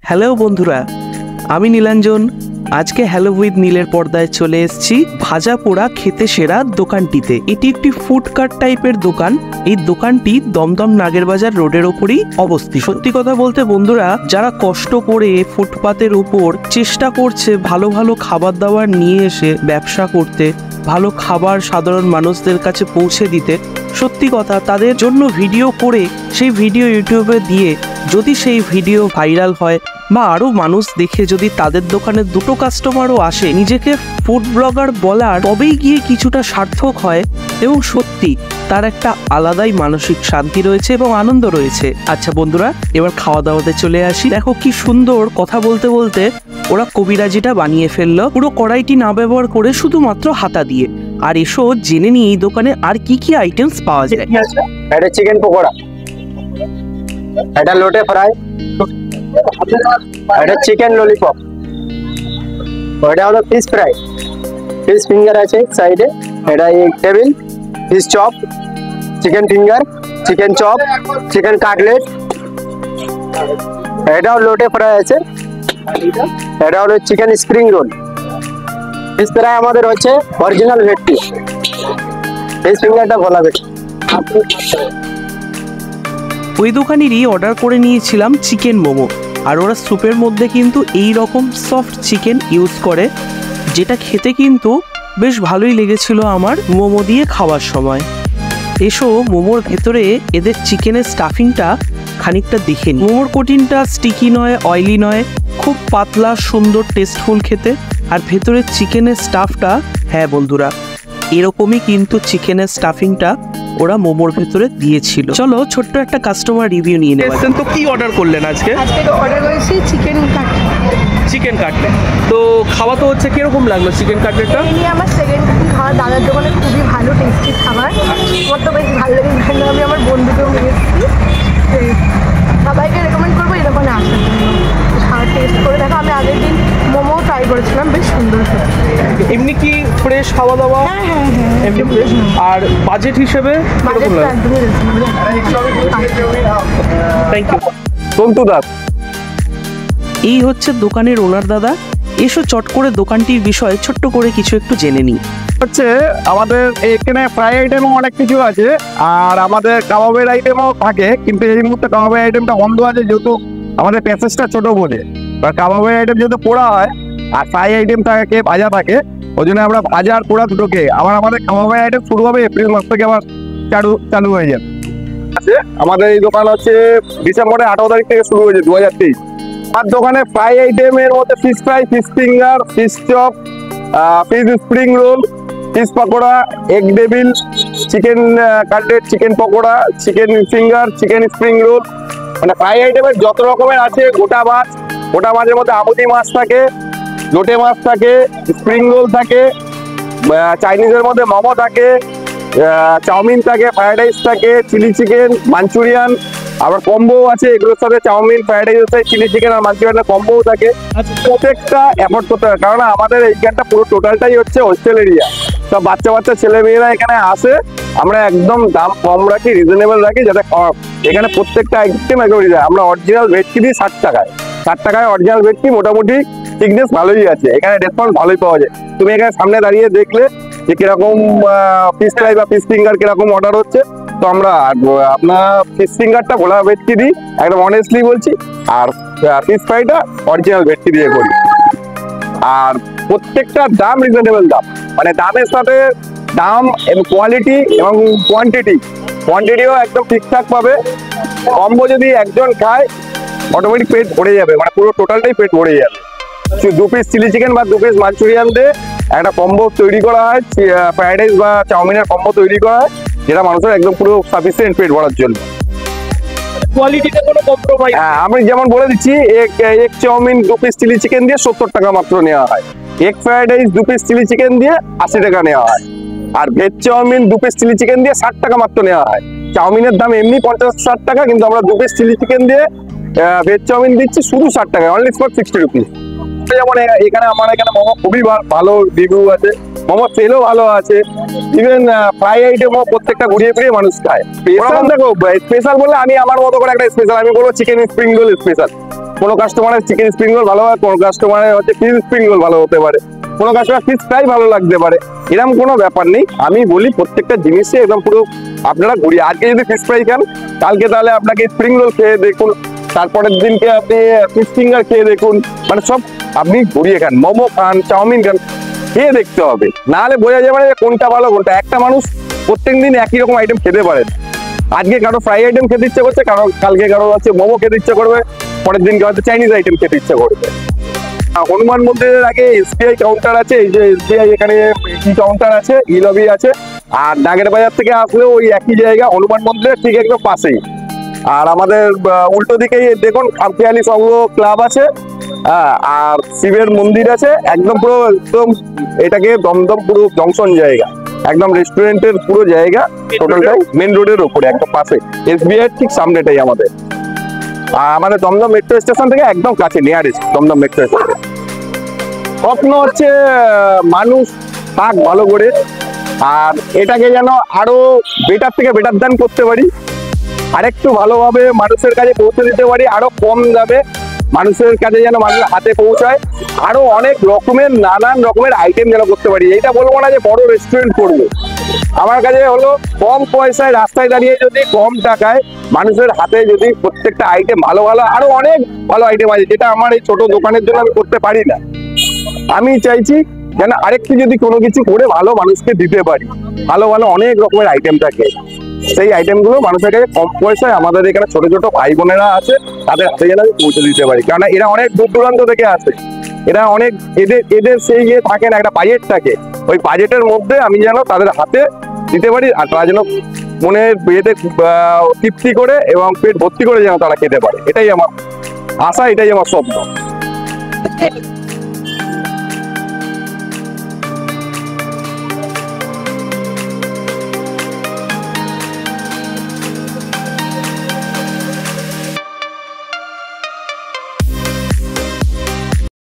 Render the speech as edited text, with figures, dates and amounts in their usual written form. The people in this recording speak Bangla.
হ্যালো বন্ধুরা, আমি নীলাঞ্জন। আজকে হ্যালো উইথ নীলের পর্দায় চলে এসেছি ভাজা পোড়া খেতে সেরা দোকানটিতে। এটি একটি ফুডকার্ট টাইপের দোকান। এই দোকানটি দমদম নাগেরবাজার রোডের ওপরই অবস্থিত। সত্যি কথা বলতে বন্ধুরা, যারা কষ্ট করে ফুটপাতের উপর চেষ্টা করছে ভালো ভালো খাবার দাবার নিয়ে এসে ব্যবসা করতে, ভালো খাবার সাধারণ মানুষদের কাছে পৌঁছে দিতে, সত্যি কথা তাদের জন্য ভিডিও করে সেই ভিডিও ইউটিউবে দিয়ে যদি সেই ভিডিও ভাইরাল হয় বা আরও মানুষ দেখে যদি তাদের দোকানে দুটো কাস্টমারও আসে, নিজেকে ফুড ব্লগার বলার তবেই গিয়ে কিছুটা সার্থক হয় এবং সত্যি তার একটা আলাদাই মানসিক শান্তি রয়েছে এবং আনন্দ রয়েছে। আচ্ছা বন্ধুরা, এবার খাওয়া দাওয়াতে চলে আসি। দেখো কি সুন্দর কথা বলতে বলতে ওরা কবিরাজিটা বানিয়ে ফেললো, পুরো কড়াইটি না ব্যবহার করে শুধুমাত্র হাতা দিয়ে। আর এসো জেনে নিই এই দোকানে আর কি কি আইটেমস পাওয়া যায়। এটা চিকেন পকোড়া, এটা লোটে ফ্রাই, এটা চিকেন ললিপপ, ওটা হলো ফিশ ফ্রাই, ফিশ ফিঙ্গার আছে সাইডে, এটা এক table, fish chop, chicken finger, chicken chop, chicken cutlet, এটাও লোটে ফ্রাই আছে, এটা হলো chicken spring roll. Fish fry আমাদের হচ্ছে অরিজিনাল ভেটকি, ফিশ ফিঙ্গারটা ভোলা ভেটকি। ওই দোকানেরই অর্ডার করে নিয়েছিলাম চিকেন মোমো। আর ওরা স্যুপের মধ্যে কিন্তু এই রকম সফট চিকেন ইউজ করে, যেটা খেতে কিন্তু বেশ ভালোই লেগেছিল আমার মোমো দিয়ে খাওয়ার সময়। এসো মোমোর ভেতরে এদের চিকেনের স্টাফিংটা খানিকটা দেখে নিই। মোমোর কোটিনটা স্টিকি নয়, অয়েলি নয়, খুব পাতলা, সুন্দর, টেস্টফুল খেতে। আর ভেতরের চিকেনের স্টাফটা, হ্যাঁ বন্ধুরা, এরকমই কিন্তু চিকেনের স্টাফিংটা ওরা মোমোর ভেতরে দিয়েছিল। চলো ছোট্ট একটা কাস্টমার রিভিউ নিয়ে নেব। তো কি অর্ডার করলেন আজকে? আজকে অর্ডার করেছি চিকেন কাটলেট। চিকেন কাটলেট তো খাওয়া তো হচ্ছে, কিরকম লাগলো চিকেন কাটলেটটা? এই নিয়ে আমার সেকেন্ড খাওয়া, দাদার দোকানে খুবই ভালো টেস্টি খাবার, আমার তো বেশ ভালো লেগে গেল। আমি আমার বন্ধুকেও নিয়ে এসেছি, সবাইকে রেকমেন্ড করবো এই দোকানে আসার জন্য, খাওয়ার টেস্ট করে দেখো। আমি আগের দিন মোমো ট্রাই করেছিলাম, বেশ সুন্দর খেতে। এমনি কি ফ্রেশ খাওয়া দাওয়া? হ্যাঁ, এমনি ফ্রেশ। আর বাজেট হিসেবে বাজেটটা একদমই থ্যাংক ইউ। সন্তু দাস, এই হচ্ছে দোকানের ওনার দাদা। এসো চট করে দোকানটির বিষয়ে ছোট্ট করে কিছু একটু জেনে নিই। হচ্ছে আমাদের এখানে ফ্রাই আইটেমও অনেক কিছু আছে, আর আমাদের কাবাবের আইটেমও থাকে, কিন্তু এই মুহূর্তে কাবাবের আইটেমটা বন্ধ আছে, যেহেতু আমাদের প্যাসেজটা ছোট বলে। আর কাবাবের আইটেম যেহেতু পোড়া হয় আর ফ্রাই আইটেম থাকে ভাজা থাকে, ওই জন্য আমরা ভাজা আর পোড়া দুটোকে, আমাদের কাবাবের আইটেম শুরু হবে এপ্রিল মাস থেকে, আবার চালু হয়ে যাবে। আমাদের এই দোকান হচ্ছে ডিসেম্বরের 18 তারিখ থেকে শুরু হয়েছে, 2023। আমার দোকানে ফ্রাই আইটেমের মধ্যে fish fry, fish finger, fish chop, fish spring roll, fish pakora, egg devil, chicken cutlet, chicken pakora, chicken finger, chicken spring roll, মানে ফ্রাই আইটেমের যত রকমের আছে। গোটা মাছের মধ্যে আমুদি মাছ থাকে, লোটে মাছ থাকে, স্প্রিং রোল থাকে, চাইনিজের মধ্যে মোমো থাকে, চাউমিন থাকে, ফ্রাইড রাইস থাকে, চিলি চিকেন, মাঞ্চুরিয়ান, আবার কম্বো আছে, এগুলোর সাথে chowmein, fried rice, chilli chicken আর মাঞ্চুরিয়ানের কম্বোও থাকে। প্রত্যেকটা অ্যাফোর্ড করতে হবে, কারণ আমাদের এইখানটা পুরো টোটালটাই হচ্ছে হোস্টেল এরিয়া। সব বাচ্চা ছেলে মেয়েরা এখানে আসে, আমরা একদম দাম কম রাখি, রিজনেবল রাখি, যাতে এখানে প্রত্যেকটা আইটেম একদম যায়। আমরা অরিজিনাল ভেটকি দিই 60 টাকায় অরিজিনাল ভেটকি, মোটামুটি থিকনেস ভালোই আছে, এখানে রেসপন্স ভালোই পাওয়া যায়। তুমি এখানে সামনে দাঁড়িয়ে দেখলে যে কিরকম ফিশ ফ্রাই বা ফিশ ফিঙ্গার কিরকম অর্ডার হচ্ছে। তো আমরা আপনার ফিশ ফিঙ্গারটা ভোলা ভেটকি দিই, একদম অনেস্টলি বলছি, আর ফিশ ফ্রাইটা অরিজিনাল ভেটকি দিয়ে করি। আর প্রত্যেকটা দাম রিজনেবল দাম, মানে দামের সাথে দাম এবং কোয়ালিটি এবং কোয়ান্টিটিও একদম ঠিকঠাক পাবে। কম্বো যদি একজন খায় অটোমেটিক পেট ভরে যাবে, মানে পুরো টোটালটাই পেট ভরে যাবে। 2 পিস চিলি চিকেন বা 2 পিস মাঞ্চুরিয়ান দিয়ে একটা কম্বো তৈরি করা হয়, ফ্রাইড রাইস বা চাউমিনের কম্বো তৈরি করা হয়, যেটা মানুষের একদম পুরো সাফিসিয়েন্ট পেট ভরার জন্য। কোয়ালিটিতে কোনো কম্প্রোমাইজ? হ্যাঁ, আমি যেমন বলে দিচ্ছি, এক চাউমিন 2 পিস চিলি চিকেন দিয়ে 70 টাকা মাত্র নেওয়া হয়, এক fried rice 2 piece chilli chicken দিয়ে 80 টাকা নেওয়া হয়, আর veg chowmein 2 piece chilli chicken দিয়ে 60 টাকা মাত্র নেওয়া হয়। চাউমিনের দাম এমনি 50-60 টাকা, কিন্তু আমরা 2 পিস চিলি চিকেন দিয়ে ভেজ চাউমিন দিচ্ছি শুধু 60 টাকা, অনলি ফর 60 রুপিস। যেমন এখানে আমার এখানে মোমো খুবই ভালো রিভিউ আছে, মোমো সেলও ভালো আছে, ইভেন ফ্রাই আইটেমও প্রত্যেকটা ঘুরিয়ে ফিরিয়ে মানুষ খায়। স্পেশাল দেখো, স্পেশাল বলে আমি আমার মতো করে একটা স্পেশাল আমি বলবো চিকেন স্প্রিং রোল স্পেশাল। কোনো কাস্টমারের চিকেন স্প্রিং রোল ভালো হয়, কোনো কাস্টমারের হচ্ছে ফিশ স্প্রিং রোল ভালো হতে পারে, কোনো কাস্টমার ফিশ ফ্রাই ভালো লাগতে পারে। এরকম কোনো ব্যাপার নেই। আমি বলি প্রত্যেকটা জিনিসে একদম পুরো আপনারা ঘুরিয়ে, আজকে যদি ফিশ ফ্রাই খান কালকে তাহলে আপনাকে স্প্রিং রোল খেয়ে দেখুন, তারপরের দিনকে আপনি ফিশ ফিঙ্গার খেয়ে দেখুন, মানে সব আপনি ঘুরিয়ে খান, মোমো খান, চাউমিন খান, খেয়ে দেখতে হবে, নাহলে বোঝা যাবে না যে কোনটা ভালো কোনটা। একটা মানুষ প্রত্যেকদিন একই রকম আইটেম খেতে পারে। আজকে কারো ফ্রাই আইটেম খেতে ইচ্ছে করছে, কারো কালকে কারো হচ্ছে মোমো খেতে ইচ্ছে করবে, পরের দিনকে হয়তো চাইনিজ আইটেম খেতে ইচ্ছে করবে। হনুমান মন্দিরের আগে এসবিআই কাউন্টার আছে, এই যে এসবিআই এখানে ই কাউন্টার আছে, ই লবি আছে। আর নাগের বাজার থেকে আসলেও ওই একই জায়গা, হনুমান মন্দিরের ঠিক একদম পাশেই। আর আমাদের উল্টো দিকেই দেখুন খামখেয়ালি সংঘ ক্লাব আছে, আর শিবের মন্দির আছে, একদম পুরো একদম এটাকে দমদম পুরো জংশন জায়গা, একদম রেস্টুরেন্টের পুরো জায়গা, টোটালটাই মেন রোডের উপরে একদম পাশে, এসবিআই ঠিক সামনেটাই আমাদের। আর আমাদের দমদম মেট্রো স্টেশন থেকে একদম কাছে, নিয়ারেস্ট দমদম মেট্রো স্টেশন। স্বপ্ন হচ্ছে মানুষ থাক ভালো করে, আর এটাকে যেন আরো বেটার থেকে বেটার দান করতে পারি, আরেকটু ভালোভাবে মানুষের কাছে পৌঁছে দিতে পারি, আরো কম দামে মানুষের কাছে যেন মানুষের হাতে পৌঁছায়, আরো অনেক রকমের নানান রকমের আইটেম যেন করতে পারি। এইটা বলবো না যে বড় রেস্টুরেন্ট করবো, আমার কাছে হলো কম পয়সায় রাস্তায় দাঁড়িয়ে যদি কম টাকায় মানুষের হাতে যদি প্রত্যেকটা আইটেম ভালো ভালো, আরো অনেক ভালো আইটেম আছে যেটা আমার এই ছোট দোকানের জন্য আমি করতে পারি না। আমি চাইছি যেন আরেকটু যদি কোনো কিছু করে ভালো মানুষকে দিতে পারি, ভালো ভালো অনেক রকমের আইটেম থাকে, সেই আইটেমগুলো মানুষের কাছে কম পয়সায়, আমাদের এখানে ছোট ছোট ভাই বোনেরা আছে তাদের হাতে যেন আমি পৌঁছে দিতে পারি, কারণ এরা অনেক দূর দূরান্ত থেকে আসে, এরা অনেক এদের সেই ইয়ে থাকে না, একটা বাজেট থাকে, ওই বাজেটের মধ্যে আমি যেন তাদের হাতে দিতে পারি, আর তারা যেন মনের বিয়েতে তৃপ্তি করে এবং পেট ভর্তি করে যেন তারা খেতে পারে, এটাই আমার আশা, এটাই আমার স্বপ্ন।